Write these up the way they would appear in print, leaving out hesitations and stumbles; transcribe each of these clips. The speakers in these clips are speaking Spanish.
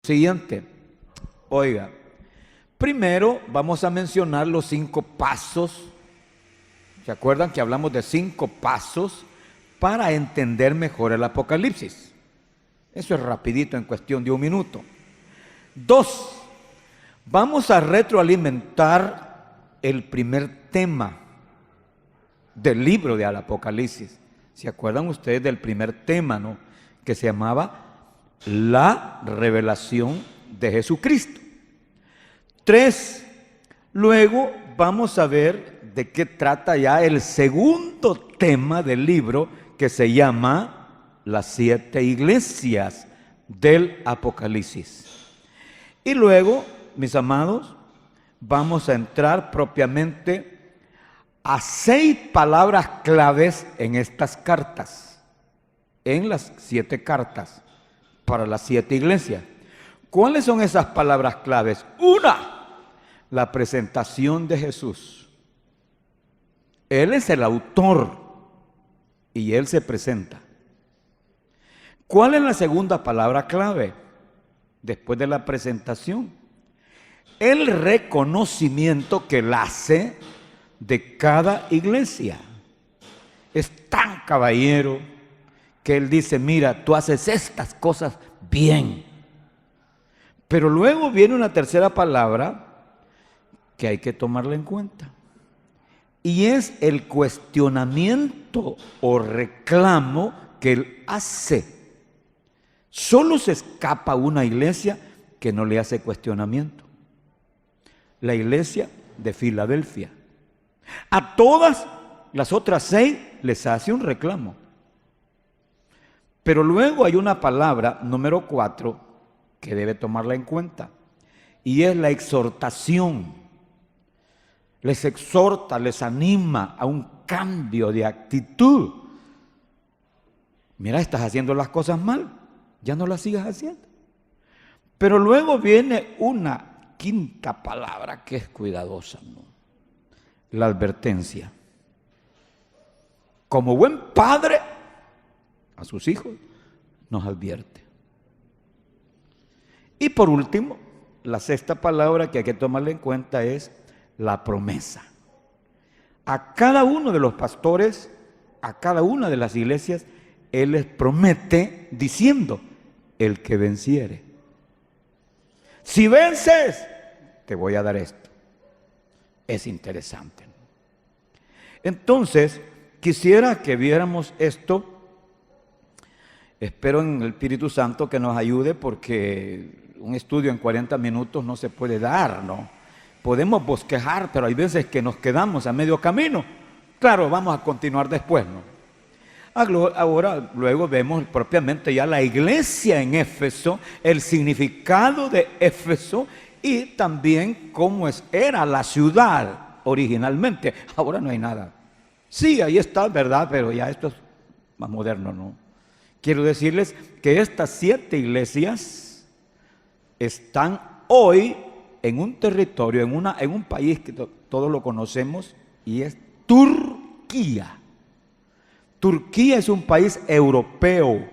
Siguiente, oiga, primero vamos a mencionar los 5 pasos. ¿Se acuerdan que hablamos de 5 pasos para entender mejor el Apocalipsis? Eso es rapidito, en cuestión de 1 minuto. 2, vamos a retroalimentar el primer tema del libro del Apocalipsis. ¿Se acuerdan ustedes del primer tema, no? Que se llamaba la revelación de Jesucristo. 3, luego vamos a ver de qué trata ya el segundo tema del libro, que se llama las 7 iglesias del Apocalipsis. Y luego, mis amados, vamos a entrar propiamente a 6 palabras claves en estas cartas, en las 7 cartas para las 7 iglesias. ¿Cuáles son esas palabras claves? 1, la presentación de Jesús. Él es el autor y Él se presenta. ¿Cuál es la segunda palabra clave después de la presentación? El reconocimiento que Él hace de cada iglesia. Es tan caballero que Él dice: mira, tú haces estas cosas bien. Pero luego viene una tercera palabra que hay que tomarla en cuenta, y es el cuestionamiento o reclamo que Él hace. Solo se escapa una iglesia que no le hace cuestionamiento: la iglesia de Filadelfia. A todas las otras 6 les hace un reclamo. Pero luego hay una palabra, número 4, que debe tomarla en cuenta, y es la exhortación. Les exhorta, les anima a un cambio de actitud. Mira, estás haciendo las cosas mal, ya no las sigas haciendo. Pero luego viene una 5ª palabra que es cuidadosa, ¿no? La advertencia. Como buen padre, a sus hijos nos advierte. Y por último, la 6ª palabra que hay que tomarle en cuenta es la promesa. A cada uno de los pastores, a cada una de las iglesias, Él les promete diciendo: el que venciere. Si vences, te voy a dar esto. Es interesante. Entonces, quisiera que viéramos esto. Espero en el Espíritu Santo que nos ayude, porque un estudio en 40 minutos no se puede dar, ¿no? Podemos bosquejar, pero hay veces que nos quedamos a medio camino. Claro, vamos a continuar después, ¿no? Ahora, luego vemos propiamente ya la iglesia en Éfeso, el significado de Éfeso y también cómo era la ciudad originalmente. Ahora no hay nada. Sí, ahí está, ¿verdad? Pero ya esto es más moderno, ¿no? Quiero decirles que estas 7 iglesias están hoy en un territorio, en un país que todos lo conocemos, y es Turquía. Turquía es un país europeo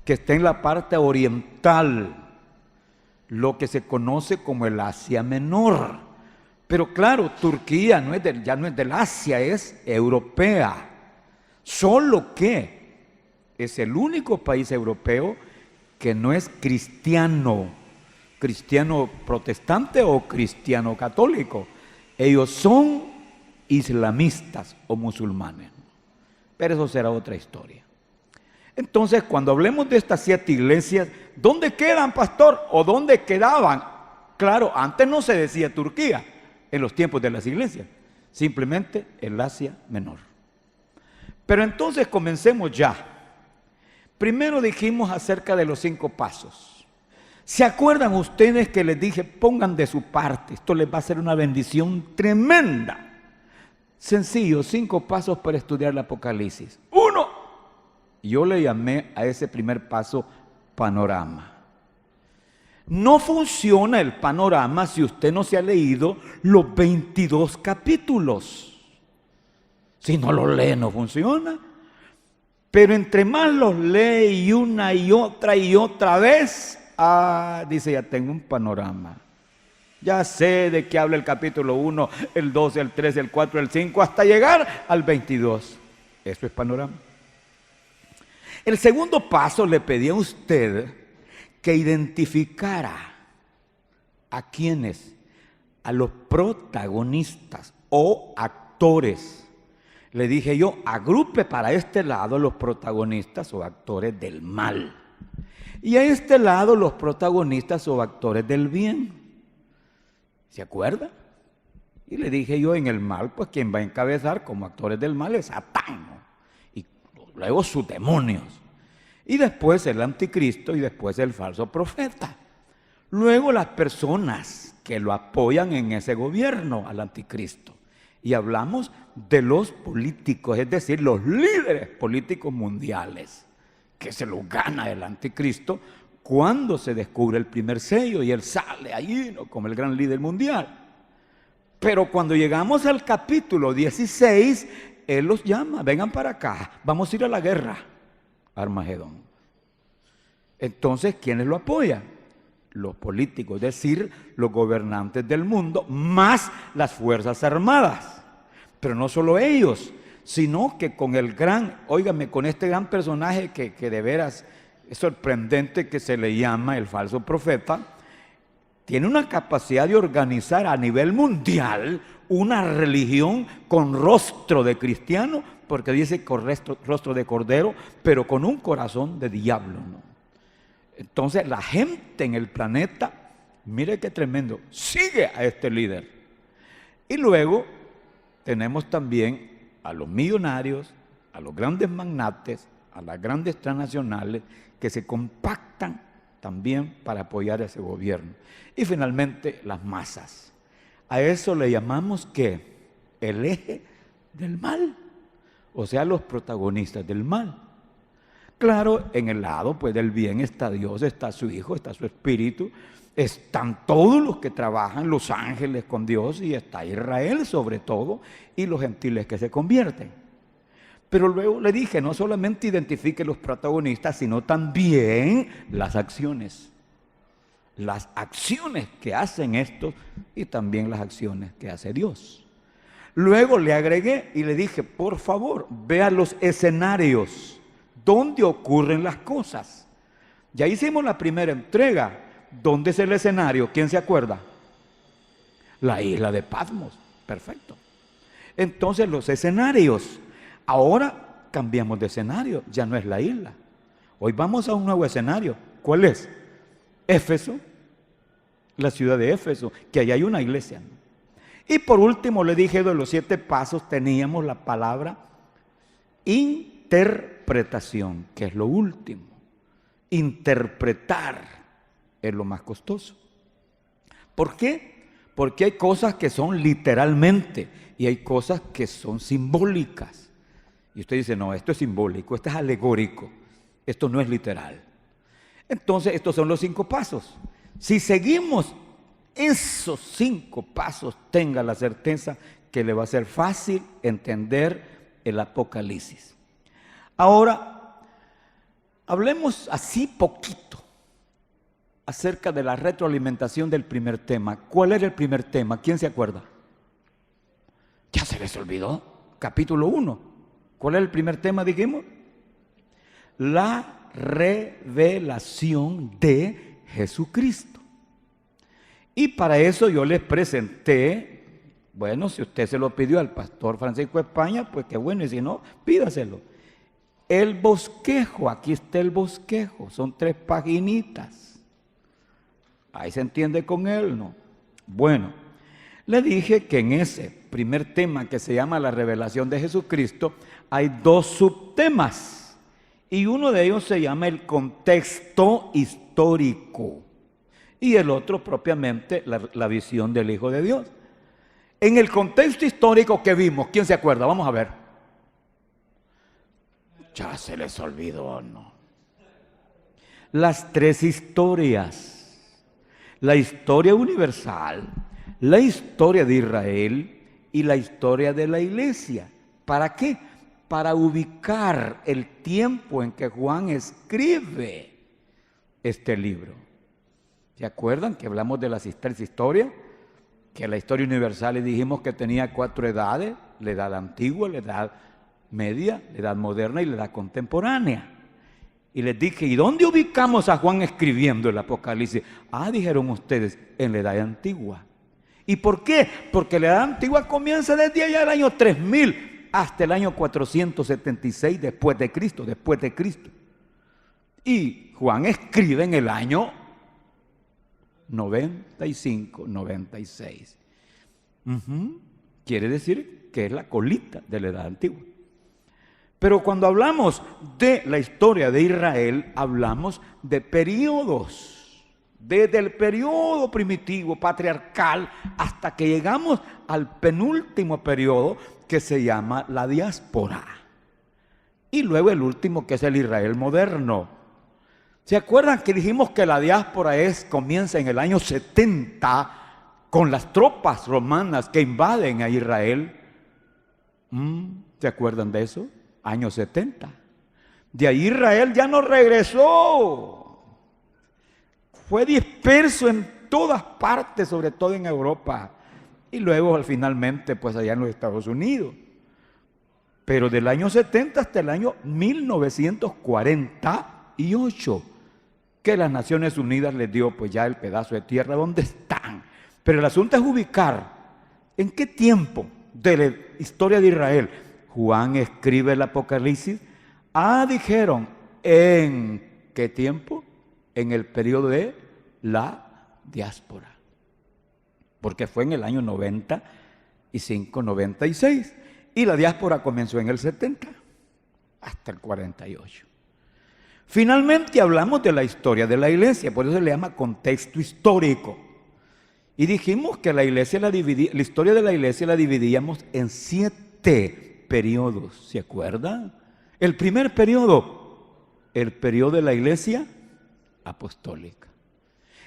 que está en la parte oriental, lo que se conoce como el Asia Menor. Pero claro, Turquía ya no es del Asia, es europea. Solo que es el único país europeo que no es cristiano protestante o cristiano católico. Ellos son islamistas o musulmanes. Pero eso será otra historia. Entonces, cuando hablemos de estas 7 iglesias, ¿dónde quedan, pastor? ¿O dónde quedaban? Claro, antes no se decía Turquía en los tiempos de las iglesias, simplemente el Asia Menor. Pero entonces comencemos ya. Primero dijimos acerca de los 5 pasos. ¿Se acuerdan ustedes que les dije: pongan de su parte? Esto les va a ser una bendición tremenda. Sencillo, 5 pasos para estudiar el Apocalipsis. 1, yo le llamé a ese primer paso panorama. No funciona el panorama si usted no se ha leído los 22 capítulos. Si no los lee, no funciona. Pero entre más los lee y una y otra vez, dice, ya tengo un panorama. Ya sé de qué habla el capítulo 1, el 2, el 3, el 4, el 5, hasta llegar al 22. Eso es panorama. El segundo paso le pedí a usted que identificara a quiénes, a los protagonistas o actores. Le dije yo, agrupe para este lado los protagonistas o actores del mal. Y a este lado los protagonistas o actores del bien. ¿Se acuerda? Y le dije yo, en el mal, pues quien va a encabezar como actores del mal es Satán, ¿no? Y luego sus demonios. Y después el anticristo y después el falso profeta. Luego las personas que lo apoyan en ese gobierno al anticristo. Y hablamos de los políticos, es decir, los líderes políticos mundiales, que se los gana el anticristo cuando se descubre el primer sello y él sale allí, ¿no?, como el gran líder mundial. Pero cuando llegamos al capítulo 16, él los llama, vengan para acá, vamos a ir a la guerra, Armagedón. Entonces, ¿quiénes lo apoyan? Los políticos, es decir, los gobernantes del mundo, más las fuerzas armadas. Pero no solo ellos, sino que con el gran, óigame, con este gran personaje que de veras es sorprendente, que se le llama el falso profeta, tiene una capacidad de organizar a nivel mundial una religión con rostro de cristiano, porque dice con rostro de cordero, pero con un corazón de diablo, ¿no? Entonces la gente en el planeta, mire qué tremendo, sigue a este líder. Y luego tenemos también a los millonarios, a los grandes magnates, a las grandes transnacionales que se compactan también para apoyar a ese gobierno. Y finalmente las masas. A eso le llamamos ¿qué? El eje del mal, o sea, los protagonistas del mal. Claro, en el lado pues del bien está Dios, está su Hijo, está su Espíritu, están todos los que trabajan, los ángeles con Dios, y está Israel sobre todo, y los gentiles que se convierten. Pero luego le dije, no solamente identifique los protagonistas, sino también las acciones. Las acciones que hacen estos y también las acciones que hace Dios. Luego le agregué y le dije, por favor, vea los escenarios donde ocurren las cosas. Ya hicimos la primera entrega. ¿Dónde es el escenario? ¿Quién se acuerda? La isla de Patmos. Perfecto. Entonces los escenarios. Ahora cambiamos de escenario. Ya no es la isla. Hoy vamos a un nuevo escenario. ¿Cuál es? Éfeso. La ciudad de Éfeso. Que allá hay una iglesia. Y por último le dije, de los 7 pasos teníamos la palabra interpretación, que es lo último. Interpretar es lo más costoso. ¿Por qué? Porque hay cosas que son literalmente y hay cosas que son simbólicas. Y usted dice, no, esto es simbólico, esto es alegórico, esto no es literal. Entonces, estos son los 5 pasos. Si seguimos esos 5 pasos, tenga la certeza que le va a ser fácil entender el Apocalipsis. Ahora, hablemos así poquito acerca de la retroalimentación del primer tema. ¿Cuál era el primer tema? ¿Quién se acuerda? Ya se les olvidó. Capítulo 1. ¿Cuál era el primer tema, dijimos? La revelación de Jesucristo. Y para eso yo les presenté, bueno, si usted se lo pidió al pastor Francisco España, pues qué bueno, y si no, pídaselo. El bosquejo, aquí está el bosquejo, son 3 paginitas. Ahí se entiende con él, ¿no? Bueno, le dije que en ese primer tema que se llama la revelación de Jesucristo, hay 2 subtemas. Y uno de ellos se llama el contexto histórico. Y el otro propiamente la visión del Hijo de Dios. En el contexto histórico que vimos, ¿quién se acuerda? Vamos a ver. Ya se les olvidó, ¿no? Las 3 historias. La historia universal, la historia de Israel y la historia de la iglesia. ¿Para qué? Para ubicar el tiempo en que Juan escribe este libro. ¿Se acuerdan que hablamos de las tres historias? Que la historia universal le dijimos que tenía 4 edades: la edad antigua, la edad media, la edad moderna y la edad contemporánea. Y les dije, ¿y dónde ubicamos a Juan escribiendo el Apocalipsis? Dijeron ustedes, en la edad antigua. ¿Y por qué? Porque la edad antigua comienza desde allá el año 3000 hasta el año 476 después de Cristo. Y Juan escribe en el año 95, 96. Quiere decir que es la colita de la edad antigua. Pero cuando hablamos de la historia de Israel, hablamos de periodos. Desde el periodo primitivo, patriarcal, hasta que llegamos al penúltimo periodo que se llama la diáspora. Y luego el último, que es el Israel moderno. ¿Se acuerdan que dijimos que la diáspora comienza en el año 70 con las tropas romanas que invaden a Israel? ¿Se acuerdan de eso? Año 70. De ahí Israel ya no regresó. Fue disperso en todas partes, sobre todo en Europa. Y luego finalmente pues allá en los Estados Unidos. Pero del año 70 hasta el año 1948, que las Naciones Unidas les dio pues ya el pedazo de tierra donde están. Pero el asunto es ubicar en qué tiempo de la historia de Israel Juan escribe el Apocalipsis. Dijeron, ¿en qué tiempo? En el periodo de la diáspora. Porque fue en el año 95, 96. Y la diáspora comenzó en el 70 hasta el 48. Finalmente hablamos de la historia de la iglesia, por eso se le llama contexto histórico. Y dijimos que la historia de la iglesia la dividíamos en 7 periodos, ¿se acuerdan? El primer periodo, el periodo de la iglesia apostólica.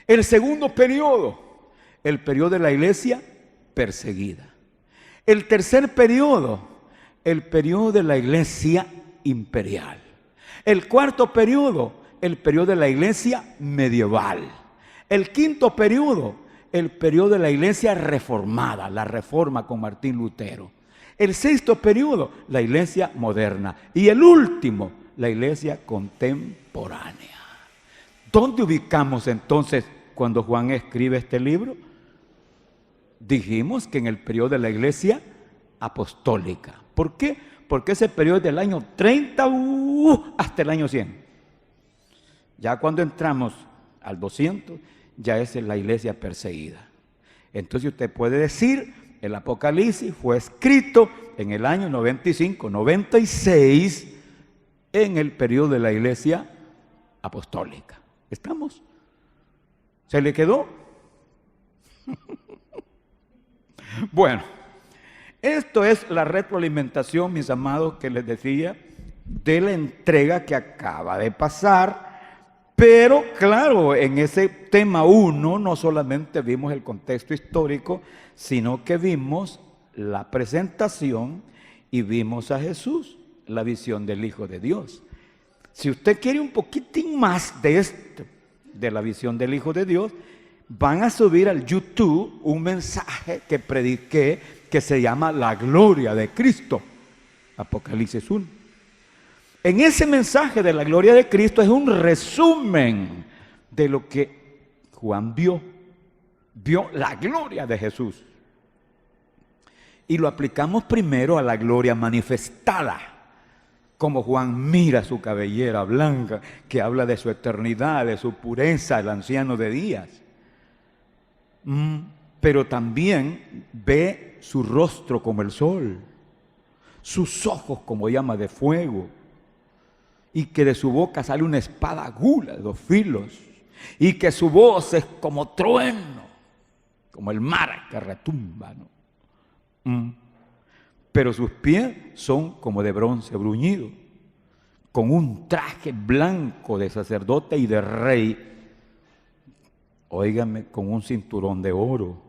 El segundo periodo, el periodo de la iglesia perseguida. El tercer periodo, el periodo de la iglesia imperial. El cuarto periodo, el periodo de la iglesia medieval. El quinto periodo, el periodo de la iglesia reformada, la reforma con Martín Lutero. El sexto periodo, la iglesia moderna. Y el último, la iglesia contemporánea. ¿Dónde ubicamos entonces cuando Juan escribe este libro? Dijimos que en el periodo de la iglesia apostólica. ¿Por qué? Porque ese periodo es del año 30 hasta el año 100. Ya cuando entramos al 200, ya es la iglesia perseguida. Entonces usted puede decir, el Apocalipsis fue escrito en el año 95, 96, en el periodo de la iglesia apostólica. ¿Estamos? ¿Se le quedó? Bueno, esto es la retroalimentación, mis amados, que les decía, de la entrega que acaba de pasar. Pero claro, en ese tema 1 no solamente vimos el contexto histórico, sino que vimos la presentación y vimos a Jesús, la visión del Hijo de Dios. Si usted quiere un poquitín más de esto, de la visión del Hijo de Dios, van a subir al YouTube un mensaje que prediqué que se llama La Gloria de Cristo, Apocalipsis 1. En ese mensaje de la gloria de Cristo es un resumen de lo que Juan vio. Vio la gloria de Jesús. Y lo aplicamos primero a la gloria manifestada. Como Juan mira su cabellera blanca, que habla de su eternidad, de su pureza, el anciano de días. Pero también ve su rostro como el sol, sus ojos como llama de fuego, y que de su boca sale una espada aguda de 2 filos, y que su voz es como trueno, como el mar que retumba, ¿no? Pero sus pies son como de bronce bruñido, con un traje blanco de sacerdote y de rey, óigame, con un cinturón de oro.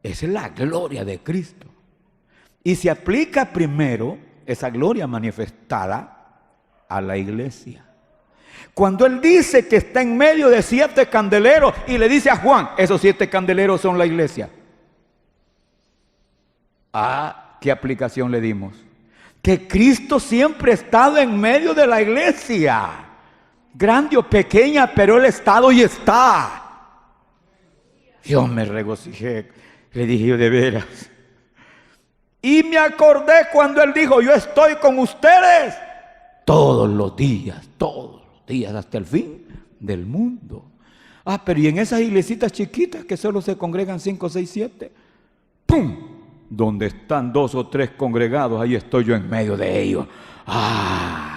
Esa es la gloria de Cristo. Y se aplica primero esa gloria manifestada a la iglesia. Cuando Él dice que está en medio de 7 candeleros y le dice a Juan, esos 7 candeleros son la iglesia. Ah, ¿qué aplicación le dimos? Que Cristo siempre ha estado en medio de la iglesia. Grande o pequeña, pero Él ha estado y está. Yo me regocijé, le dije yo de veras. Y me acordé cuando Él dijo, yo estoy con ustedes todos los días, hasta el fin del mundo. Ah, pero y en esas iglesitas chiquitas que solo se congregan 5, 6, 7, ¡pum! Donde están 2 o 3 congregados, ahí estoy yo en medio de ellos. ¡Ah!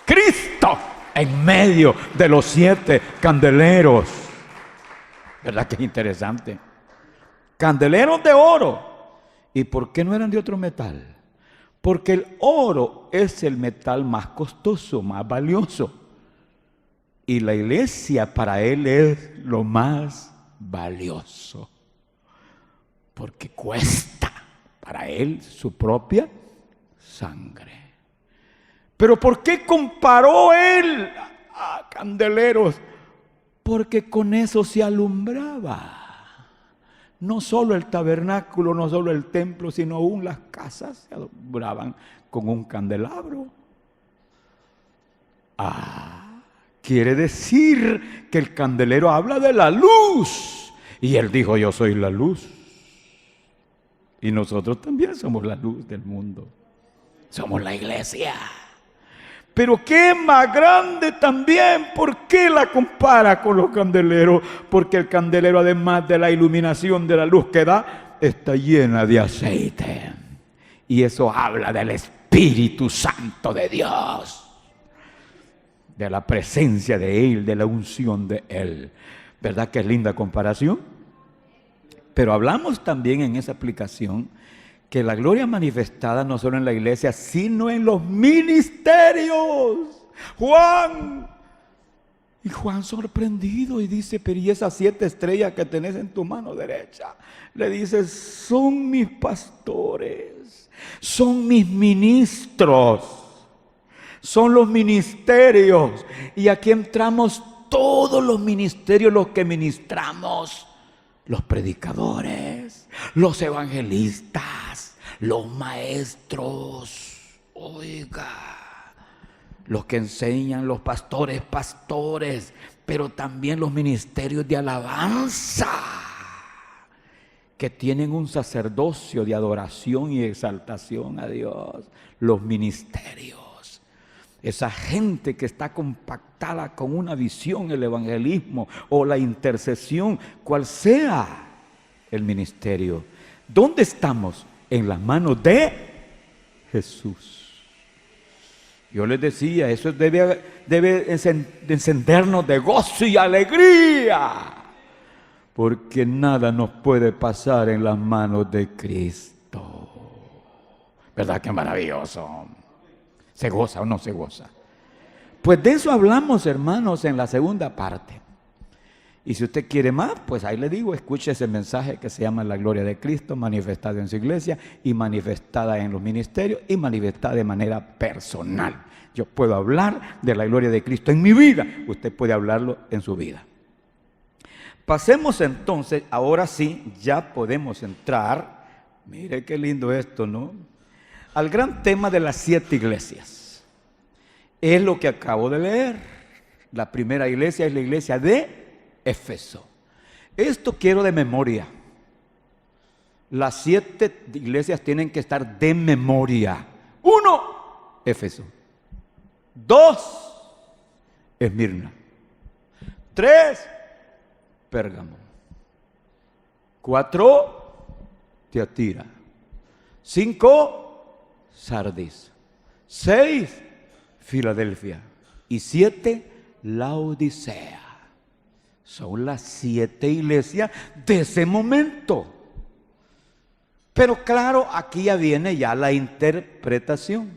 Cristo en medio de los 7 candeleros. ¿Verdad que es interesante? Candeleros de oro. ¿Y por qué no eran de otro metal? Porque el oro es el metal más costoso, más valioso. Y la iglesia para Él es lo más valioso. Porque cuesta para Él su propia sangre. Pero ¿por qué comparó Él a candeleros? Porque con eso se alumbraba. No solo el tabernáculo, no solo el templo, sino aún las casas se alumbraban con un candelabro. Ah, quiere decir que el candelero habla de la luz. Y Él dijo, yo soy la luz. Y nosotros también somos la luz del mundo. Somos la iglesia. Pero qué más grande también. ¿Por qué la compara con los candeleros? Porque el candelero, además de la iluminación de la luz que da, está llena de aceite. Y eso habla del Espíritu Santo de Dios. De la presencia de Él, de la unción de Él. ¿Verdad que es linda comparación? Pero hablamos también en esa aplicación que la gloria manifestada no solo en la iglesia, sino en los ministerios. Juan sorprendido y dice, pero ¿y esas 7 estrellas que tenés en tu mano derecha? Le dice, son mis pastores, son mis ministros, son los ministerios. Y aquí entramos todos los ministerios, los que ministramos. Los predicadores, los evangelistas, los maestros, oiga, los que enseñan, los pastores, pero también los ministerios de alabanza, que tienen un sacerdocio de adoración y exaltación a Dios, los ministerios. Esa gente que está compactada con una visión, el evangelismo o la intercesión, cual sea el ministerio. ¿Dónde estamos? En las manos de Jesús. Yo les decía, eso debe encendernos de gozo y alegría. Porque nada nos puede pasar en las manos de Cristo. ¿Verdad que maravilloso? ¿Se goza o no se goza? Pues de eso hablamos, hermanos, en la segunda parte. Y si usted quiere más, pues ahí le digo, escuche ese mensaje que se llama La Gloria de Cristo, manifestada en su iglesia y manifestada en los ministerios y manifestada de manera personal. Yo puedo hablar de la gloria de Cristo en mi vida, usted puede hablarlo en su vida. Pasemos entonces, ahora sí, ya podemos entrar, mire qué lindo esto, ¿no? Al gran tema de las 7 iglesias. Es lo que acabo de leer. La primera iglesia es la iglesia de Éfeso. Esto quiero de memoria. Las 7 iglesias tienen que estar de memoria. 1, Éfeso. 2, Esmirna. 3, Pérgamo. 4, Tiatira. 5, Sardis. 6, Filadelfia. Y 7, Laodicea. Son las 7 iglesias de ese momento. Pero claro, aquí ya viene ya la interpretación.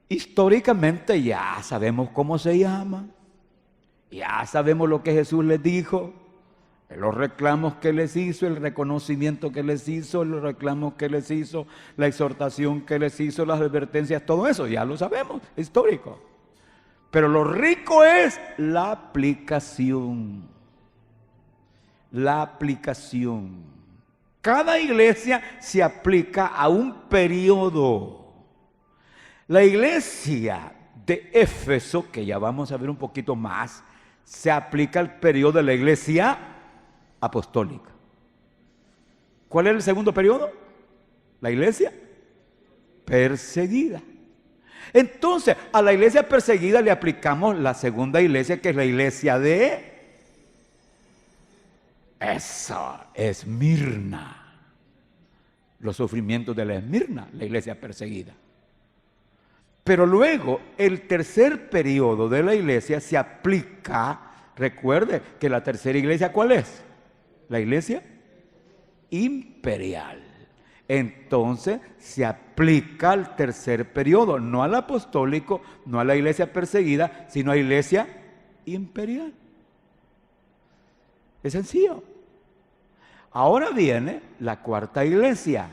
Históricamente ya sabemos cómo se llama. Ya sabemos lo que Jesús les dijo. Los reclamos que les hizo, el reconocimiento que les hizo, los reclamos que les hizo, la exhortación que les hizo, las advertencias, todo eso, ya lo sabemos, es histórico. Pero lo rico es la aplicación. La aplicación. Cada iglesia se aplica a un periodo. La iglesia de Éfeso, que ya vamos a ver un poquito más, se aplica al periodo de la iglesia apostólica. ¿Cuál es el segundo periodo? La iglesia perseguida. Entonces, a la iglesia perseguida le aplicamos la segunda iglesia, que es la iglesia de Esmirna. Los sufrimientos de la Esmirna, la iglesia perseguida. Pero luego, el tercer periodo de la iglesia se aplica, recuerde que la tercera iglesia, ¿cuál es? La iglesia imperial. Entonces se aplica al tercer periodo, no al apostólico, no a la iglesia perseguida, sino a la iglesia imperial. Es sencillo. Ahora viene la cuarta iglesia.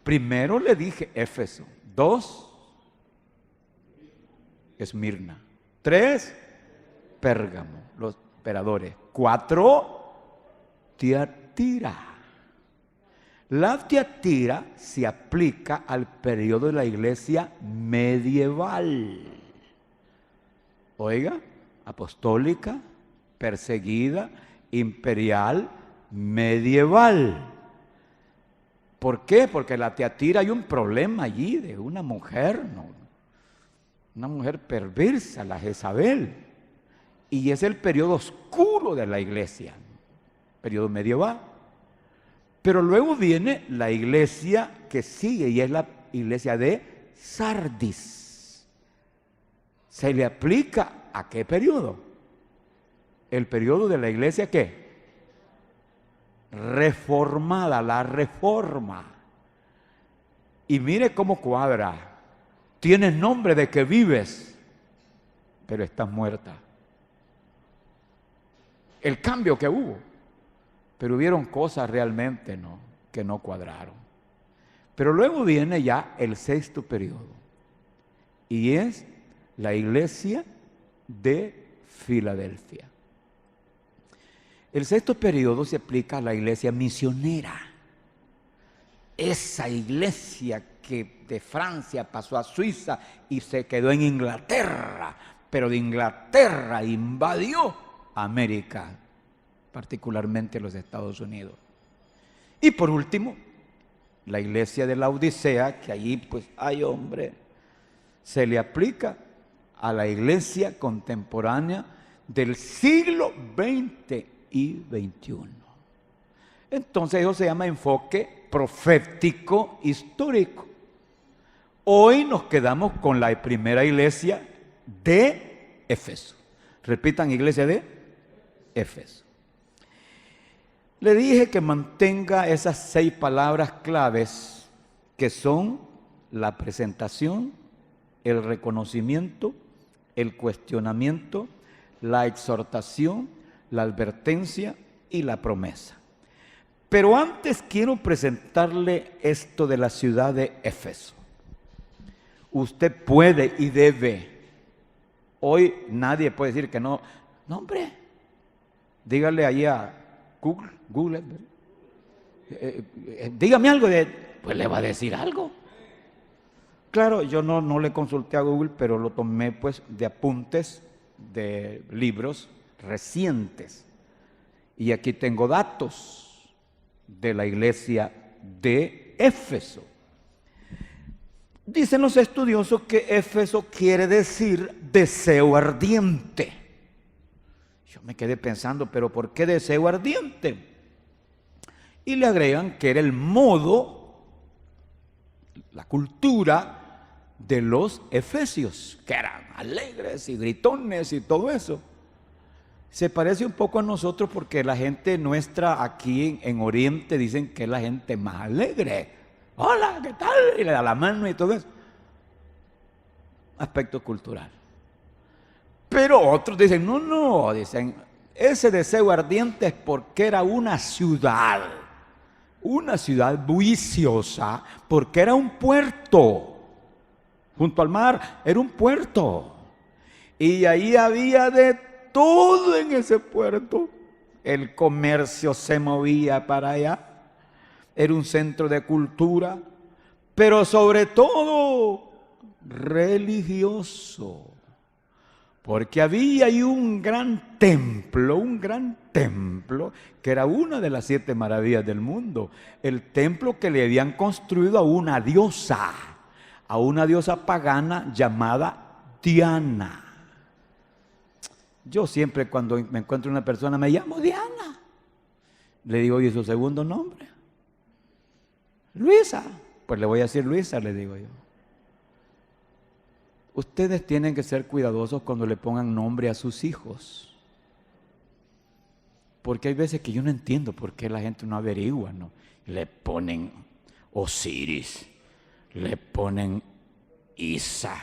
Primero le dije Éfeso, 2, Esmirna, 3, Pérgamo, los emperadores, 4, Tiatira. La Tiatira se aplica al periodo de la iglesia medieval. Oiga, apostólica, perseguida, imperial, medieval. ¿Por qué? Porque en la Tiatira hay un problema allí de una mujer, ¿no? Una mujer perversa, la Jezabel. Y es el periodo oscuro de la iglesia, periodo medieval. Pero luego viene la iglesia que sigue y es la iglesia de Sardis. ¿Se le aplica a qué periodo? El periodo de la iglesia ¿qué? Reformada, la reforma. Y mire cómo cuadra. Tienes nombre de que vives, pero estás muerta. El cambio que hubo. Pero hubieron cosas realmente que no cuadraron. Pero luego viene ya el sexto periodo. Y es la iglesia de Filadelfia. El sexto periodo se aplica a la iglesia misionera. Esa iglesia que de Francia pasó a Suiza y se quedó en Inglaterra, pero de Inglaterra invadió América, particularmente los Estados Unidos. Y por último, la iglesia de la Odisea, que allí pues, ay hombre, se le aplica a la iglesia contemporánea del siglo XX y XXI. Entonces eso se llama enfoque profético histórico. Hoy nos quedamos con la primera iglesia de Éfeso. Repitan, iglesia de Éfeso. Le dije que mantenga esas 6 palabras claves que son la presentación, el reconocimiento, el cuestionamiento, la exhortación, la advertencia y la promesa. Pero antes quiero presentarle esto de la ciudad de Éfeso. Usted puede y debe. Hoy nadie puede decir que no. No, hombre. Dígale allí a Google. Dígame algo pues le va a decir algo. Claro, yo no le consulté a Google, pero lo tomé pues de apuntes de libros recientes. Y aquí tengo datos de la iglesia de Éfeso. Dicen los estudiosos que Éfeso quiere decir deseo ardiente. Yo me quedé pensando, ¿pero por qué deseo ardiente? Y le agregan que era el modo, la cultura de los efesios, que eran alegres y gritones y todo eso. Se parece un poco a nosotros porque la gente nuestra aquí en Oriente dicen que es la gente más alegre. Hola, ¿qué tal? Y le da la mano y todo eso. Aspecto cultural. Pero otros dicen, no, dicen, ese deseo ardiente es porque era una ciudad bulliciosa, porque era un puerto, junto al mar, era un puerto. Y ahí había de todo en ese puerto. El comercio se movía para allá, era un centro de cultura, pero sobre todo religioso. Porque había ahí un gran templo que era una de las 7 maravillas del mundo. El templo que le habían construido a una diosa pagana llamada Diana. Yo siempre cuando me encuentro una persona me llamo Diana. Le digo, ¿y su segundo nombre? Luisa. Pues le voy a decir Luisa, le digo yo. Ustedes tienen que ser cuidadosos cuando le pongan nombre a sus hijos. Porque hay veces que yo no entiendo por qué la gente no averigua, ¿no? Le ponen Osiris, le ponen Isa,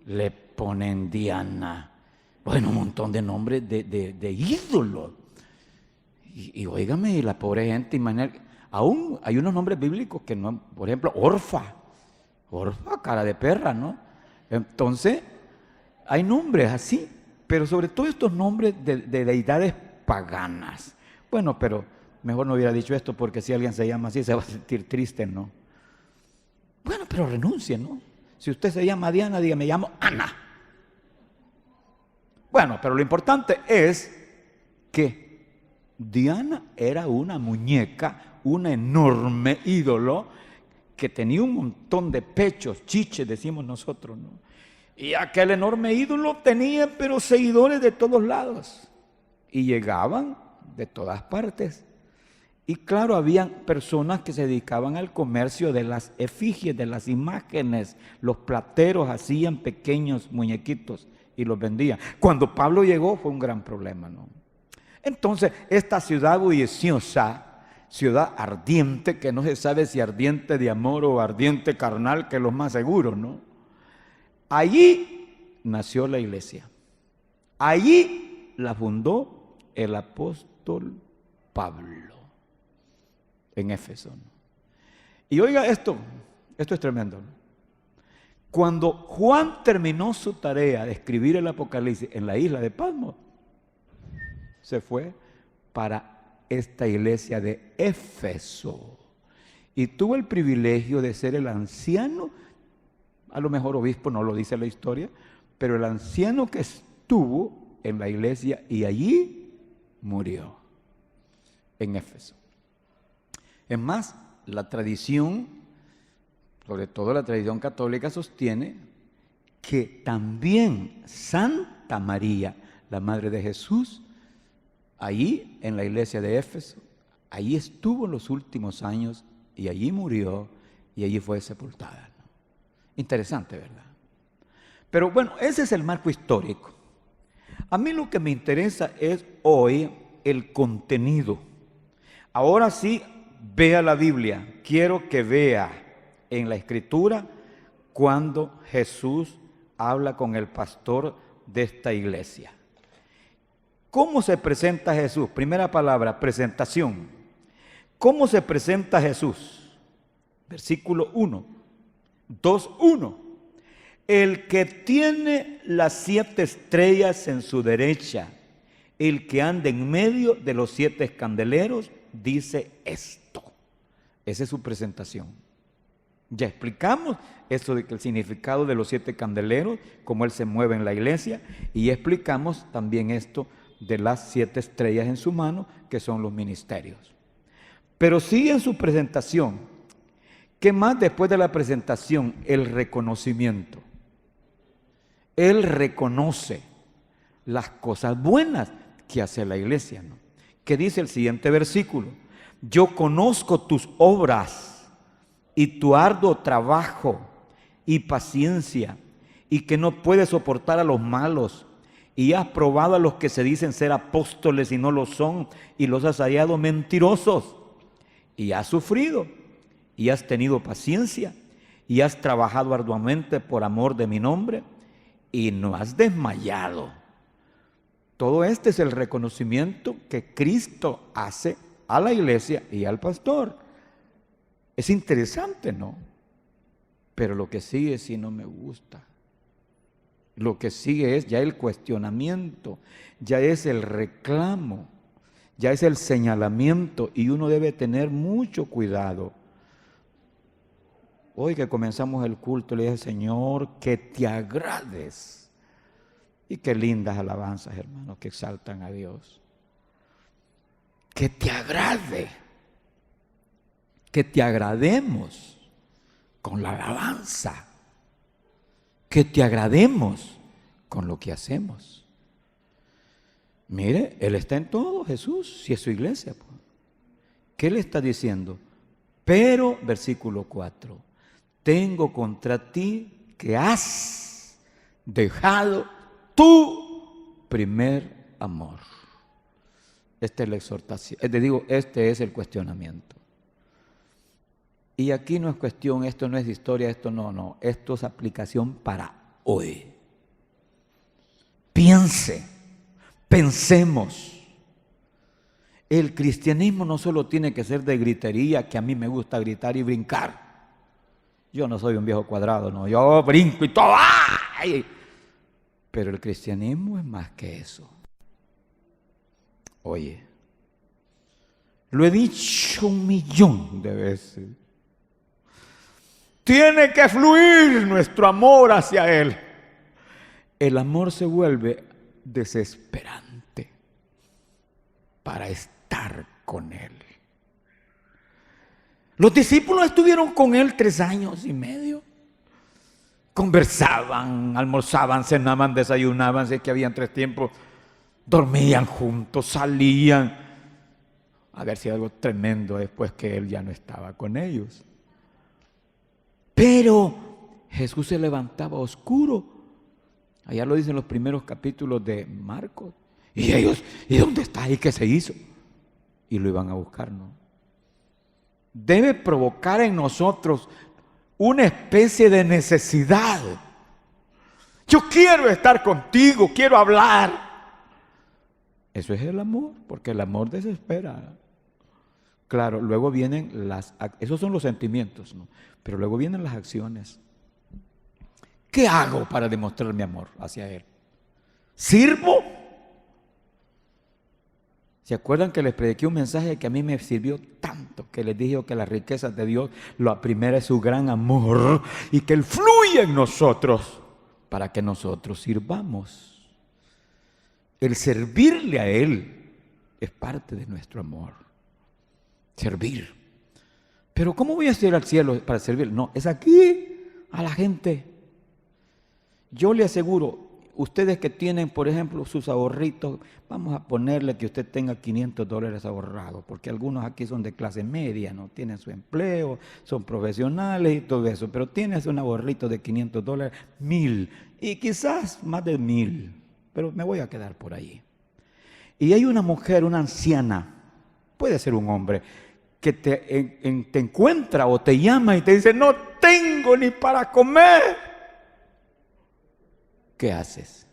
le ponen Diana. Bueno, un montón de nombres de ídolos. Y óigame, la pobre gente, imagínate, aún hay unos nombres bíblicos que no, por ejemplo, Orfa, cara de perra, ¿no? Entonces, hay nombres así, pero sobre todo estos nombres de deidades paganas. Bueno, pero mejor no hubiera dicho esto porque si alguien se llama así se va a sentir triste, ¿no? Bueno, pero renuncie, ¿no? Si usted se llama Diana, diga, me llamo Ana. Bueno, pero lo importante es que Diana era una muñeca, un enorme ídolo que tenía un montón de pechos, chiches, decimos nosotros, ¿no? Y aquel enorme ídolo tenía, pero seguidores de todos lados. Y llegaban de todas partes. Y claro, habían personas que se dedicaban al comercio de las efigies, de las imágenes. Los plateros hacían pequeños muñequitos y los vendían. Cuando Pablo llegó fue un gran problema, ¿no? Entonces, esta ciudad bulliciosa, ciudad ardiente, que no se sabe si ardiente de amor o ardiente carnal, que es lo más seguro, ¿no? Allí nació la iglesia. Allí la fundó el apóstol Pablo, en Éfeso, ¿no? Y oiga esto es tremendo, ¿no? Cuando Juan terminó su tarea de escribir el Apocalipsis en la isla de Patmos, se fue para esta iglesia de Éfeso y tuvo el privilegio de ser el anciano, a lo mejor obispo, no lo dice la historia, pero el anciano que estuvo en la iglesia y allí murió, en Éfeso. Es más, la tradición, sobre todo la tradición católica, sostiene que también Santa María, la Madre de Jesús, allí en la iglesia de Éfeso, allí estuvo en los últimos años y allí murió y allí fue sepultada, ¿no? Interesante, ¿verdad? Pero bueno, ese es el marco histórico. A mí lo que me interesa es hoy el contenido. Ahora sí, vea la Biblia. Quiero que vea en la Escritura cuando Jesús habla con el pastor de esta iglesia. ¿Cómo se presenta Jesús? Primera palabra, presentación. ¿Cómo se presenta Jesús? Versículo 1, 2:1. El que tiene las 7 estrellas en su derecha, el que anda en medio de los 7 candeleros, dice esto. Esa es su presentación. Ya explicamos esto de que el significado de los 7 candeleros, cómo él se mueve en la iglesia, y explicamos también esto de las 7 estrellas en su mano, que son los ministerios. Pero sigue en su presentación. ¿Qué más después de la presentación? El reconocimiento. Él reconoce las cosas buenas que hace la iglesia, ¿no? ¿Qué dice el siguiente versículo? Yo conozco tus obras y tu arduo trabajo y paciencia, y que no puedes soportar a los malos, y has probado a los que se dicen ser apóstoles y no lo son, y los has hallado mentirosos, y has sufrido, y has tenido paciencia, y has trabajado arduamente por amor de mi nombre, y no has desmayado. Todo este es el reconocimiento que Cristo hace a la iglesia y al pastor. Es interesante, ¿no? Pero lo que sigue sí no me gusta. Lo que sigue es ya el cuestionamiento, ya es el reclamo, ya es el señalamiento, y uno debe tener mucho cuidado. Hoy que comenzamos el culto, le dije, Señor, que te agrades. Y qué lindas alabanzas, hermanos, que exaltan a Dios. Que te agrade, que te agrademos con la alabanza, que te agrademos con lo que hacemos. Mire, Él está en todo, Jesús, si es su iglesia. Pues. ¿Qué le está diciendo? Pero, versículo 4, tengo contra ti que has dejado tu primer amor. Esta es la exhortación, este es el cuestionamiento. Y aquí no es cuestión, esto no es historia, esto no, esto es aplicación para hoy. Pensemos. El cristianismo no solo tiene que ser de gritería, que a mí me gusta gritar y brincar. Yo no soy un viejo cuadrado, no, yo brinco y todo. ¡Ay! Pero el cristianismo es más que eso. Oye, lo he dicho 1,000,000 de veces. Tiene que fluir nuestro amor hacia Él. El amor se vuelve desesperante para estar con Él. Los discípulos estuvieron con Él 3 años y medio. Conversaban, almorzaban, cenaban, desayunaban, sé que habían 3 tiempos. Dormían juntos, salían. A ver si algo tremendo después que Él ya no estaba con ellos. Pero Jesús se levantaba oscuro. Allá lo dicen los primeros capítulos de Marcos. Y ellos, ¿y dónde está? ¿Y qué se hizo? Y lo iban a buscar, ¿no? Debe provocar en nosotros una especie de necesidad. Yo quiero estar contigo, quiero hablar. Eso es el amor, porque el amor desespera. Claro, luego vienen esos son los sentimientos, ¿no? Pero luego vienen las acciones. ¿Qué hago para demostrar mi amor hacia Él? ¿Sirvo? ¿Se acuerdan que les prediqué un mensaje que a mí me sirvió tanto? Que les dije que las riquezas de Dios, la primera es su gran amor y que Él fluye en nosotros para que nosotros sirvamos. El servirle a Él es parte de nuestro amor. Servir. Pero ¿cómo voy a ir al cielo para servir? No, es aquí a la gente. Yo le aseguro, ustedes que tienen, por ejemplo, sus ahorritos, vamos a ponerle que usted tenga $500 ahorrados, porque algunos aquí son de clase media, no tienen su empleo, son profesionales y todo eso, pero tienes un ahorrito de $500, 1,000 y quizás más de 1,000, pero me voy a quedar por ahí. Y hay una mujer, una anciana, puede ser un hombre, que te encuentra o te llama y te dice, no tengo ni para comer. ¿Qué haces?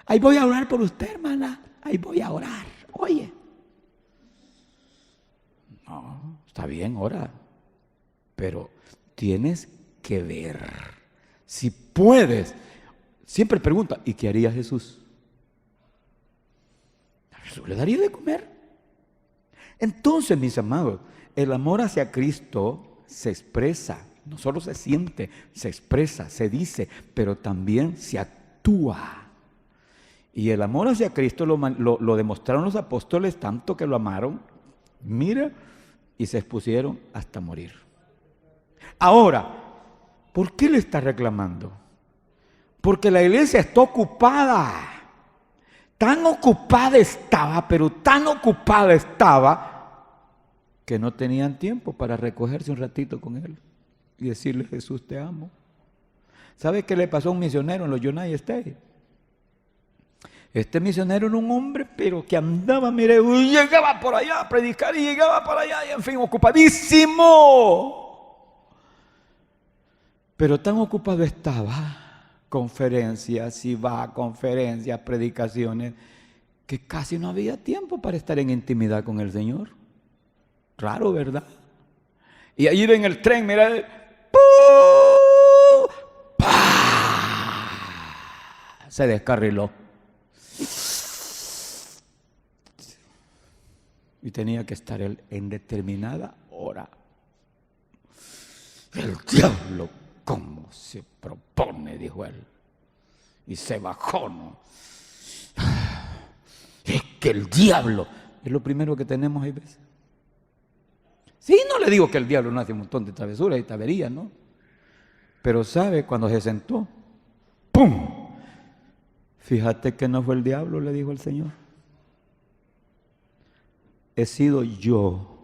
Ahí voy a orar por usted, hermana. Ahí voy a orar. Oye. No, está bien, ora. Pero tienes que ver. Si puedes. Siempre pregunta, ¿y qué haría Jesús? ¿A Jesús le daría de comer? Entonces, mis amados, el amor hacia Cristo se expresa. No solo se siente, se expresa, se dice, pero también se actúa. Y el amor hacia Cristo lo demostraron los apóstoles tanto que lo amaron, mira, y se expusieron hasta morir. Ahora, ¿por qué le está reclamando? Porque la iglesia está ocupada. Tan ocupada estaba, pero tan ocupada estaba, que no tenían tiempo para recogerse un ratito con Él y decirle, Jesús, te amo. ¿Sabe qué le pasó a un misionero en los United States? Este misionero era un hombre, pero que andaba, mire, llegaba por allá a predicar y llegaba para allá y en fin, ocupadísimo. Pero tan ocupado estaba, conferencias, y va a conferencias, predicaciones, que casi no había tiempo para estar en intimidad con el Señor. Raro, ¿verdad? Y ahí en el tren, mira, ¡pum! ¡Pah! Se descarriló. Y tenía que estar él en determinada hora. El diablo, ¿cómo se propone? Dijo él. Y se bajó, ¿no? Es que el diablo es lo primero que tenemos hay veces. Sí, no le digo que el diablo no hace un montón de travesuras y taverías, ¿no? Pero sabe, cuando se sentó, ¡pum! Fíjate que no fue el diablo, le dijo el Señor. He sido yo,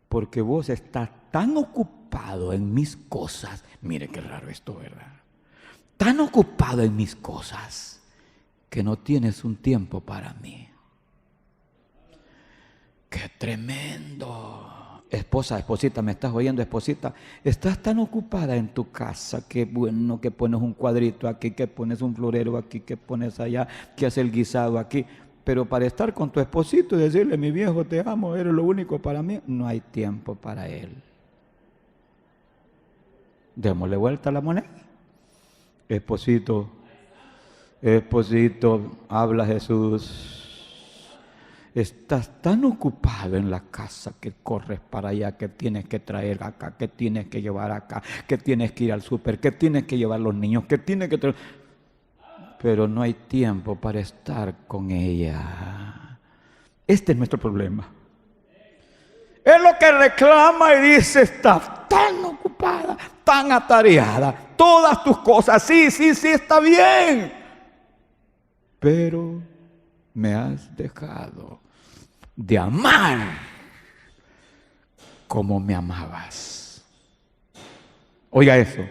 porque vos estás tan ocupado en mis cosas. Mire qué raro esto, ¿verdad? Tan ocupado en mis cosas que no tienes un tiempo para mí. ¡Qué tremendo! Esposa, esposita, ¿me estás oyendo, esposita? Estás tan ocupada en tu casa, que bueno, que pones un cuadrito aquí, que pones un florero aquí, que pones allá, que haces el guisado aquí. Pero para estar con tu esposito y decirle, mi viejo, te amo, eres lo único para mí, no hay tiempo para él. Démosle vuelta a la moneda. Esposito, esposito, habla Jesús. Estás tan ocupado en la casa que corres para allá, que tienes que traer acá, que tienes que llevar acá, que tienes que ir al súper, que tienes que llevar los niños, que tienes que traer... Pero no hay tiempo para estar con ella. Este es nuestro problema. Es lo que reclama y dice, estás tan ocupada, tan atareada, todas tus cosas, sí, está bien. Pero me has dejado de amar como me amabas. Oiga eso,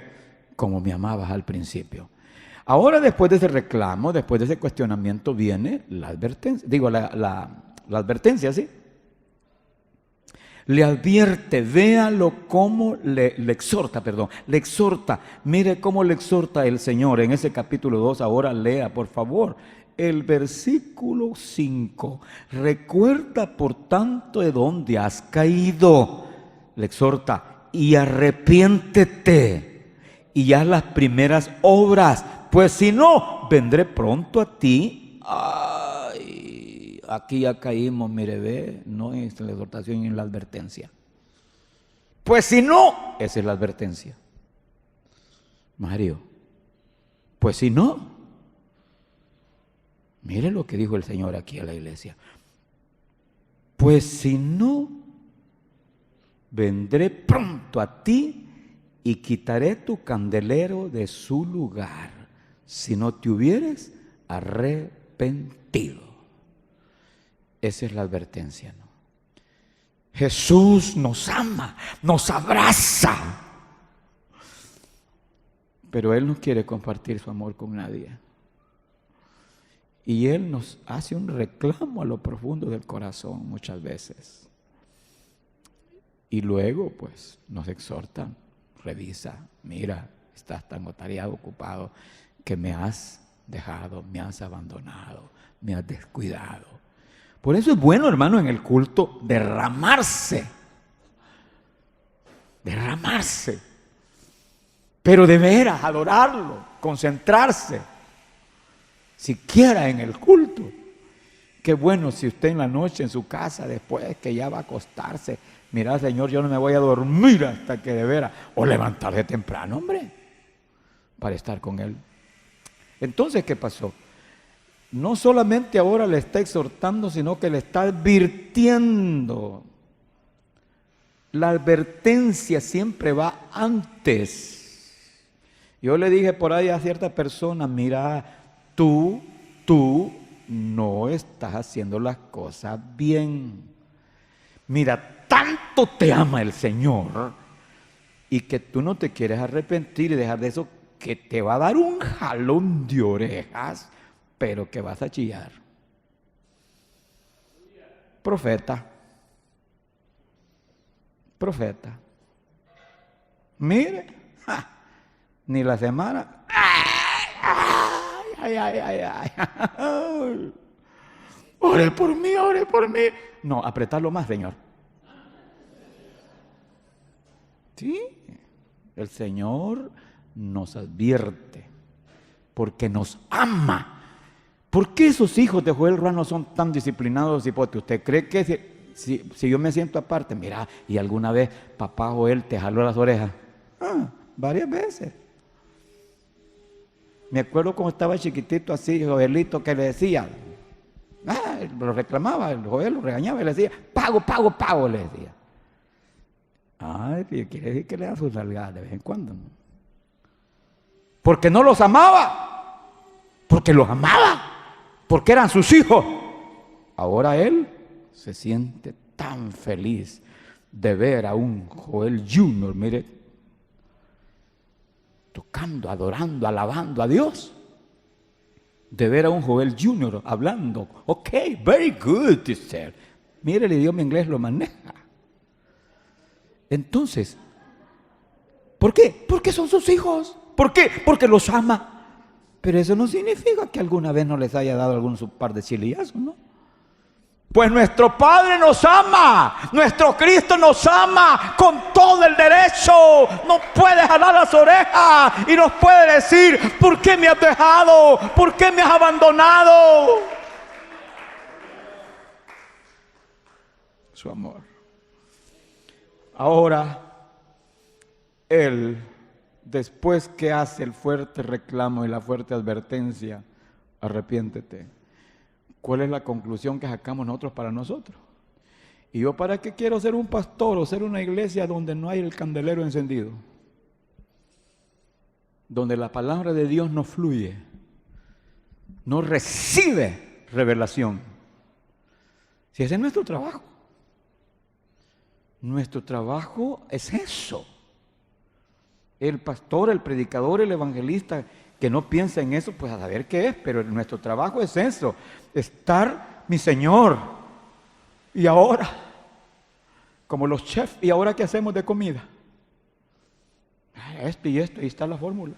como me amabas al principio. Ahora, después de ese reclamo, después de ese cuestionamiento, viene la advertencia. Digo, la advertencia, ¿sí? Le advierte, véalo cómo le exhorta. Mire cómo le exhorta el Señor en ese capítulo 2. Ahora lea, por favor, el versículo 5. Recuerda, por tanto, de dónde has caído. Le exhorta, y arrepiéntete, y haz las primeras obras, pues si no, vendré pronto a ti. Ay, aquí ya caímos, mire, ve, no es la exhortación y en la advertencia. Pues si no, esa es la advertencia. Mario, pues si no, mire lo que dijo el Señor aquí a la iglesia. Pues si no, vendré pronto a ti y quitaré tu candelero de su lugar, si no te hubieres arrepentido. Esa es la advertencia, ¿no? Jesús nos ama, nos abraza, pero Él no quiere compartir su amor con nadie. Y Él nos hace un reclamo a lo profundo del corazón muchas veces. Y luego, pues, nos exhorta, revisa, mira, estás tan atareado, ocupado, que me has dejado, me has abandonado, me has descuidado. Por eso es bueno, hermano, en el culto derramarse. Pero de veras, adorarlo, concentrarse. Siquiera en el culto. Qué bueno si usted en la noche en su casa, después que ya va a acostarse, mira, Señor, yo no me voy a dormir hasta que de veras, o levantarse temprano, hombre, para estar con Él. Entonces, ¿qué pasó? No solamente ahora le está exhortando, sino que le está advirtiendo. La advertencia siempre va antes. Yo le dije por ahí a cierta persona, mira, tú no estás haciendo las cosas bien. Mira, tanto te ama el Señor y que tú no te quieres arrepentir y dejar de eso, que te va a dar un jalón de orejas, pero que vas a chillar. Profeta. Mire, ni la semana. Ay. ore por mí, ore por mí. No, apretarlo más, Señor. Sí, el Señor nos advierte porque nos ama. ¿Por qué esos hijos de Joel Ruano son tan disciplinados, hipote? ¿Usted cree que si yo me siento aparte, mira, y alguna vez papá Joel te jaló las orejas? Varias veces. Me acuerdo cuando estaba chiquitito así, Joelito, que le decía, lo reclamaba, el Joel lo regañaba y le decía, pago, le decía. Quiere decir que le da sus nalgadas de vez en cuando, ¿no? Porque no los amaba, porque los amaba, porque eran sus hijos. Ahora él se siente tan feliz de ver a un Joel Junior, mire, tocando, adorando, alabando a Dios. De ver a un Joel Junior hablando. Ok, very good, teacher. Mire, el idioma inglés lo maneja. Entonces, ¿por qué? Porque son sus hijos. ¿Por qué? Porque los ama. Pero eso no significa que alguna vez no les haya dado algún par de chilillazos, ¿no? Pues nuestro Padre nos ama, nuestro Cristo nos ama con todo el derecho. No puede jalar las orejas y nos puede decir, ¿por qué me has dejado? ¿Por qué me has abandonado? Su amor. Ahora, Él, después que hace el fuerte reclamo y la fuerte advertencia, arrepiéntete. ¿Cuál es la conclusión que sacamos nosotros para nosotros? ¿Y yo para qué quiero ser un pastor o ser una iglesia donde no hay el candelero encendido? Donde la palabra de Dios no fluye, no recibe revelación. Si ese es nuestro trabajo. Nuestro trabajo es eso. El pastor, el predicador, el evangelista que no piensa en eso, pues a saber qué es, pero nuestro trabajo es eso, estar, mi Señor, y ahora, como los chefs, ¿y ahora qué hacemos de comida? Esto y esto, ahí está la fórmula.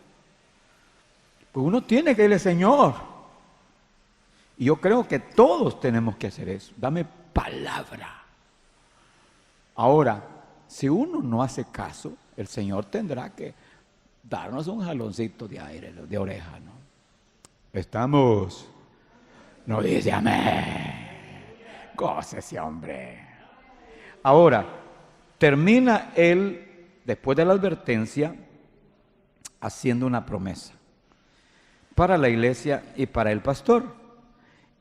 Pues uno tiene que irle, Señor, y yo creo que todos tenemos que hacer eso, dame palabra. Ahora, si uno no hace caso, el Señor tendrá que darnos un jaloncito de aire, de oreja, ¿no? Estamos, no dice amén. Gócese, hombre. Ahora, termina él, después de la advertencia, haciendo una promesa para la iglesia y para el pastor.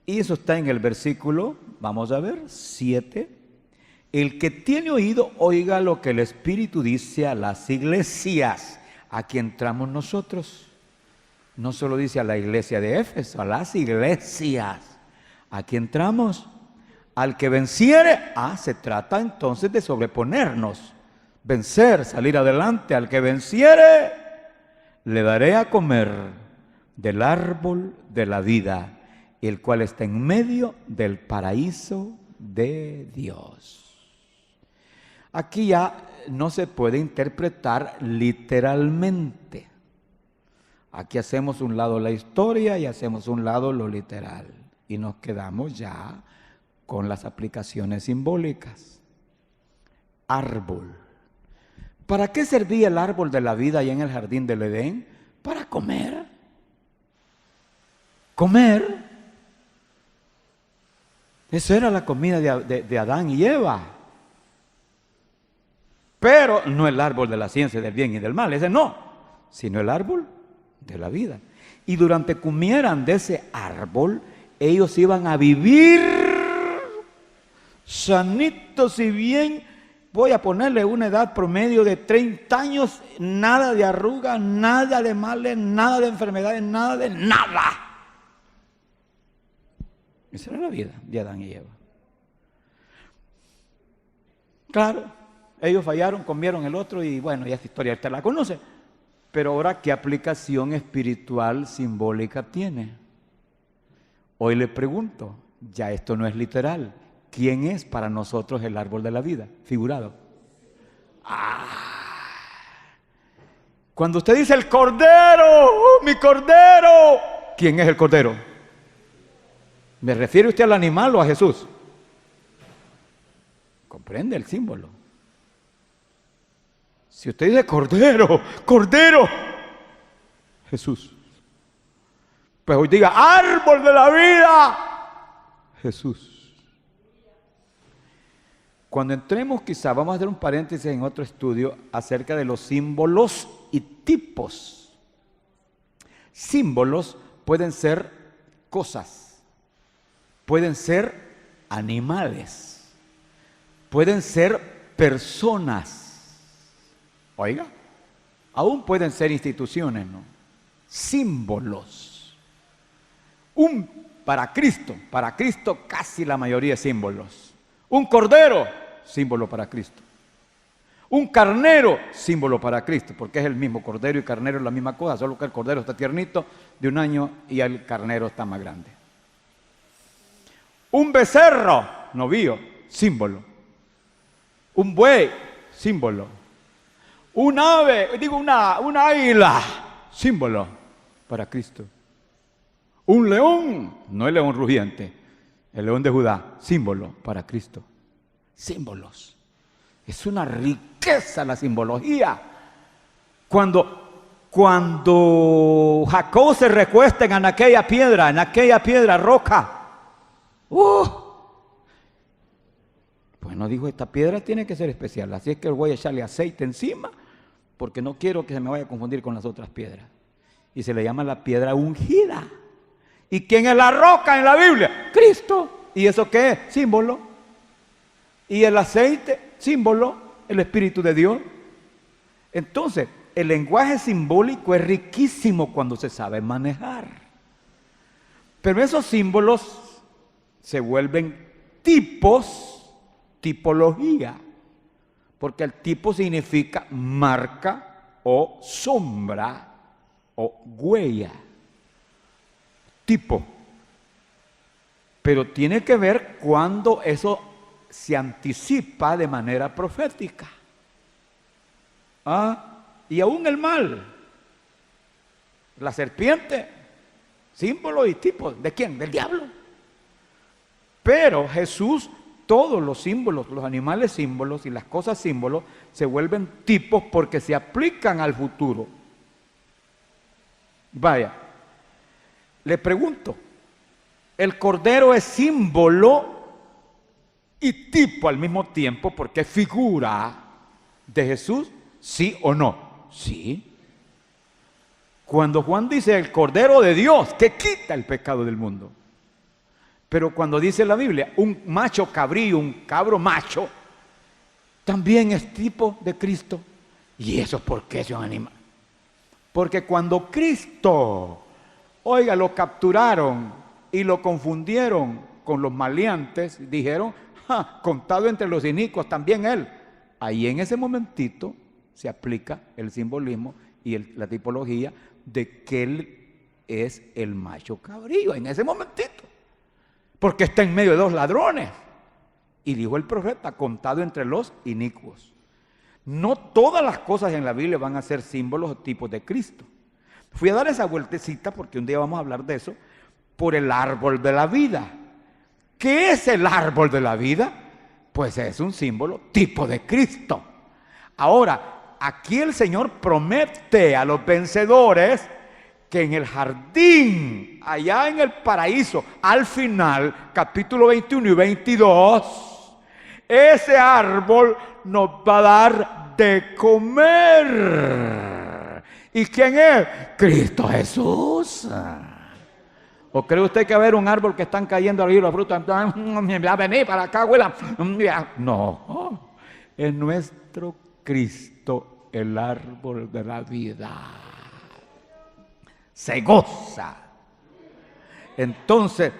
Y eso está en el versículo, vamos a ver, 7. El que tiene oído, oiga lo que el Espíritu dice a las iglesias. Aquí entramos nosotros. No solo dice a la iglesia de Éfeso, a las iglesias. Aquí entramos. Al que venciere, se trata entonces de sobreponernos, vencer, salir adelante. Al que venciere, le daré a comer del árbol de la vida, el cual está en medio del paraíso de Dios. Aquí ya no se puede interpretar literalmente. Aquí hacemos un lado la historia y hacemos un lado lo literal. Y nos quedamos ya con las aplicaciones simbólicas. Árbol. ¿Para qué servía el árbol de la vida allá en el jardín del Edén? Para comer. Comer. Eso era la comida de Adán y Eva. Pero no el árbol de la ciencia del bien y del mal, ese no, sino el árbol de la vida. Y durante comieran de ese árbol, ellos iban a vivir sanitos y bien. Voy a ponerle una edad promedio de 30 años, nada de arrugas, nada de males, nada de enfermedades, nada de nada. Esa era la vida de Adán y Eva. Claro. Ellos fallaron, comieron el otro y bueno, ya esta historia usted la conoce. Pero ahora, ¿qué aplicación espiritual simbólica tiene? Hoy le pregunto, ya esto no es literal. ¿Quién es para nosotros el árbol de la vida? Figurado. Cuando usted dice el cordero, mi cordero, ¿quién es el cordero? ¿Me refiere usted al animal o a Jesús? ¿Comprende el símbolo? Si usted dice cordero, cordero, Jesús. Pues hoy diga árbol de la vida, Jesús. Cuando entremos, quizá vamos a hacer un paréntesis en otro estudio acerca de los símbolos y tipos. Símbolos pueden ser cosas, pueden ser animales, pueden ser personas. Oiga, aún pueden ser instituciones, ¿no? Símbolos. Para Cristo casi la mayoría de símbolos. Un cordero, símbolo para Cristo. Un carnero, símbolo para Cristo, porque es el mismo, cordero y carnero es la misma cosa, solo que el cordero está tiernito de 1 año y el carnero está más grande. Un becerro, novillo, símbolo. Un buey, símbolo. Un ave, una águila, símbolo para Cristo. Un león, no el león rugiente, el león de Judá, símbolo para Cristo. Símbolos. Es una riqueza la simbología. Cuando Jacob se recuesta en aquella piedra, roca, pues no dijo, esta piedra tiene que ser especial, así es que voy a echarle aceite encima, porque no quiero que se me vaya a confundir con las otras piedras. Y se le llama la piedra ungida. ¿Y quién es la roca en la Biblia? Cristo. ¿Y eso qué es? Símbolo. ¿Y el aceite? Símbolo. El Espíritu de Dios. Entonces, el lenguaje simbólico es riquísimo cuando se sabe manejar. Pero esos símbolos se vuelven tipos, tipología. Porque el tipo significa marca o sombra o huella. Tipo. Pero tiene que ver cuando eso se anticipa de manera profética. Y aún el mal. La serpiente, símbolo y tipo. ¿De quién? Del diablo. Pero Jesús, todos los símbolos, los animales símbolos y las cosas símbolos, se vuelven tipos porque se aplican al futuro. Vaya. Le pregunto, ¿el cordero es símbolo y tipo al mismo tiempo porque es figura de Jesús? ¿Sí o no? Sí. Cuando Juan dice el cordero de Dios que quita el pecado del mundo. Pero cuando dice la Biblia un macho cabrío, un cabro macho, también es tipo de Cristo. ¿Y eso por qué es un animal? Porque cuando Cristo... Oiga, lo capturaron y lo confundieron con los maleantes. Dijeron, contado entre los inicuos también él. Ahí en ese momentito se aplica el simbolismo y la tipología de que él es el macho cabrío. En ese momentito. Porque está en medio de 2 ladrones. Y dijo el profeta, contado entre los inicuos. No todas las cosas en la Biblia van a ser símbolos o tipos de Cristo. Fui a dar esa vueltecita porque un día vamos a hablar de eso, por el árbol de la vida. ¿Qué es el árbol de la vida? Pues es un símbolo tipo de Cristo. Ahora, aquí el Señor promete a los vencedores que en el jardín, allá en el paraíso, al final, capítulo 21 y 22, ese árbol nos va a dar de comer. ¿Y quién es? Cristo Jesús. ¿O cree usted que va a haber un árbol que están cayendo arriba la fruta? Va a venir para acá, abuela. No, es nuestro Cristo, el árbol de la vida. Se goza. Entonces,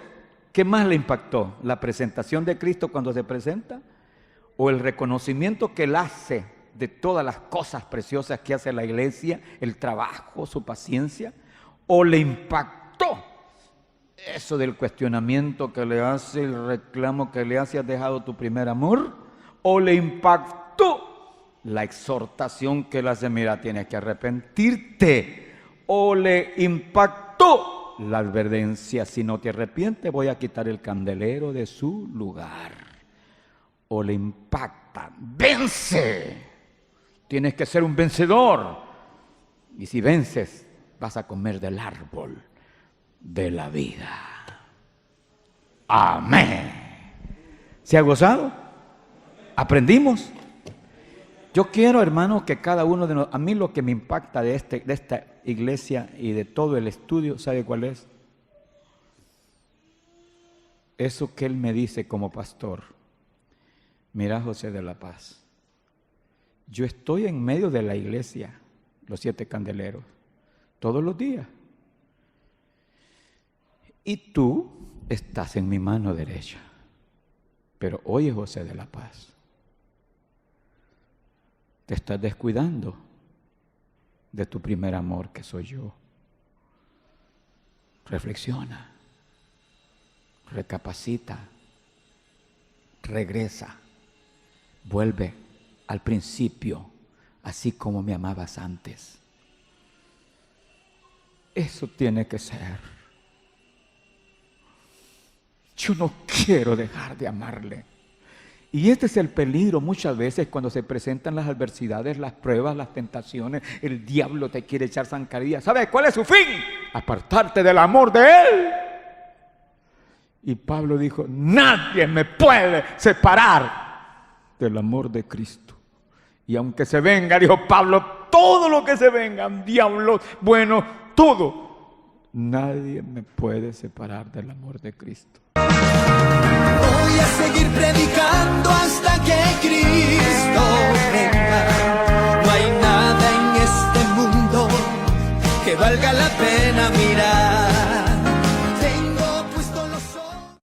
¿qué más le impactó? ¿La presentación de Cristo cuando se presenta? ¿O el reconocimiento que él hace de todas las cosas preciosas que hace la iglesia, el trabajo, su paciencia? ¿O le impactó eso del cuestionamiento que le hace, el reclamo que le hace, has dejado tu primer amor? ¿O le impactó la exhortación que le hace, mira, tienes que arrepentirte? ¿O le impactó la advertencia: si no te arrepientes, voy a quitar el candelero de su lugar. O le impacta: vence. Tienes que ser un vencedor. Y si vences, vas a comer del árbol de la vida. Amén. ¿Se ha gozado? ¿Aprendimos? Yo quiero, hermanos, que cada uno de nosotros, a mí lo que me impacta de esta iglesia y de todo el estudio, ¿sabe cuál es? Eso que él me dice como pastor. Mira, José de la Paz, yo estoy en medio de la iglesia, los 7 candeleros, todos los días. Y tú estás en mi mano derecha. Pero oye, José de la Paz, te estás descuidando de tu primer amor, que soy yo. Reflexiona, recapacita, regresa, vuelve al principio, así como me amabas antes. Eso tiene que ser. Yo no quiero dejar de amarle. Y este es el peligro muchas veces cuando se presentan las adversidades, las pruebas, las tentaciones. El diablo te quiere echar zancadillas. ¿Sabes cuál es su fin? Apartarte del amor de Él. Y Pablo dijo: nadie me puede separar del amor de Cristo. Y aunque se venga, dijo Pablo, todo lo que se venga, diablos, bueno, todo, nadie me puede separar del amor de Cristo. Voy a seguir predicando hasta que Cristo venga. No hay nada en este mundo que valga la pena mirar.